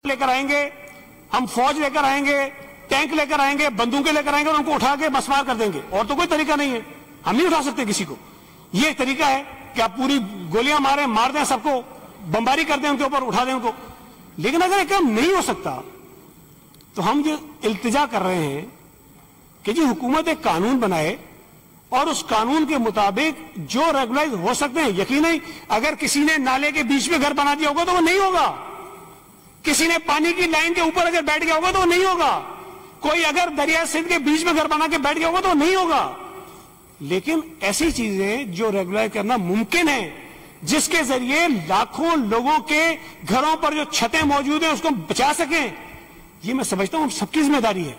लेकर आएंगे, हम फौज लेकर आएंगे, टैंक लेकर आएंगे, बंदूकें लेकर आएंगे और उनको उठा के मसमार कर देंगे। और तो कोई तरीका नहीं है, हम नहीं उठा सकते किसी को। ये एक तरीका है कि आप पूरी गोलियां मारें, मार दें सबको, बमबारी कर दें उनके ऊपर, उठा दें उनको। लेकिन अगर ये काम नहीं हो सकता तो हम जो इल्तिजा कर रहे हैं कि जी हुकूमत एक कानून बनाए और उस कानून के मुताबिक जो रेगुलाइज हो सकते हैं। यकीनन अगर किसी ने नाले के बीच में घर बना दिया होगा तो वो नहीं होगा, किसी ने पानी की लाइन के ऊपर अगर बैठ गया होगा तो वो नहीं होगा, कोई अगर दरिया सिंध के बीच में घर बना के बैठ गया होगा तो वो नहीं होगा। लेकिन ऐसी चीजें जो रेगुलाइज करना मुमकिन है, जिसके जरिए लाखों लोगों के घरों पर जो छतें मौजूद हैं उसको बचा सकें, ये मैं समझता हूं हम सबकी जिम्मेदारी है।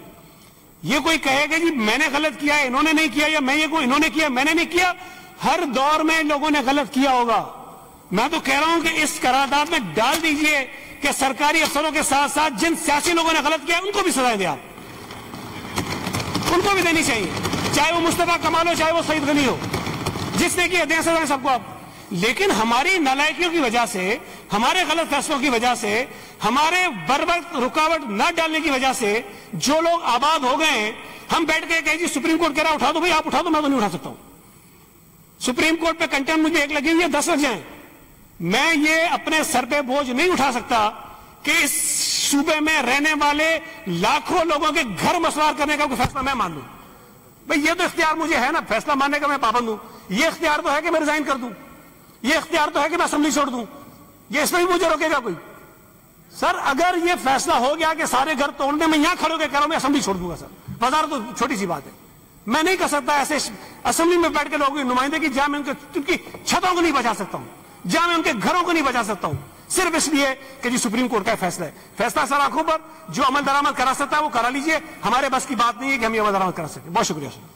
ये कोई कहेगा जी मैंने गलत किया, इन्होंने नहीं किया, या मैं ये को इन्होंने किया मैंने नहीं किया, हर दौर में लोगों ने गलत किया होगा। मैं तो कह रहा हूं कि इस करारदाद में डाल दीजिए कि सरकारी अफसरों के साथ साथ जिन सियासी लोगों ने गलत किया उनको भी सजाएं दें, आप उनको भी देनी चाहिए, चाहे वो मुस्तफा कमाल हो चाहे वो सईद गनी हो, जिसने किया दें सजाएं सबको आप। लेकिन हमारी नालायकियों की वजह से, हमारे गलत फैसलों की वजह से, हमारे बर्वक्त रुकावट न डालने की वजह से जो लोग आबाद हो गए हैं, हम बैठ के कहें जी सुप्रीम कोर्ट कह रहा उठा दो भाई, आप उठा दो, मैं तो नहीं उठा सकता हूं। सुप्रीम कोर्ट पे कंटेम्प्ट मुझे एक लगी हुई है, 10 लग जाए, मैं ये अपने सर पे बोझ नहीं उठा सकता कि इस सूबे में रहने वाले लाखों लोगों के घर मसवार करने का कोई फैसला मैं मान लूं। भाई ये तो इख्तियार मुझे है ना, फैसला मानने का मैं पाबंद हूं। ये इख्तियार तो है कि मैं रिजाइन कर दूं, ये इख्तियार तो है कि मैं असेंबली छोड़ दूं, ये इसमें भी मुझे रोकेगा कोई? सर अगर ये फैसला हो गया कि सारे घर तोड़ने में, यहां खड़े होकर कह रहा हूं मैं असेंबली छोड़ दूंगा सर, वजारत तो छोटी सी बात है, मैं नहीं कर सकता ऐसे असेंबली में बैठ के लोगों की नुमाइंदगी, जहां मैं उनकी छतों को नहीं बचा सकता हूं, जहां मैं उनके घरों को नहीं बचा सकता हूं, सिर्फ इसलिए कि जी सुप्रीम कोर्ट का फैसला है। फैसला सर आंखों पर, जो अमल दरामद करा सकता है वो करा लीजिए, हमारे बस की बात नहीं है कि हम ये अमल दरामद करा सकें। बहुत शुक्रिया सर।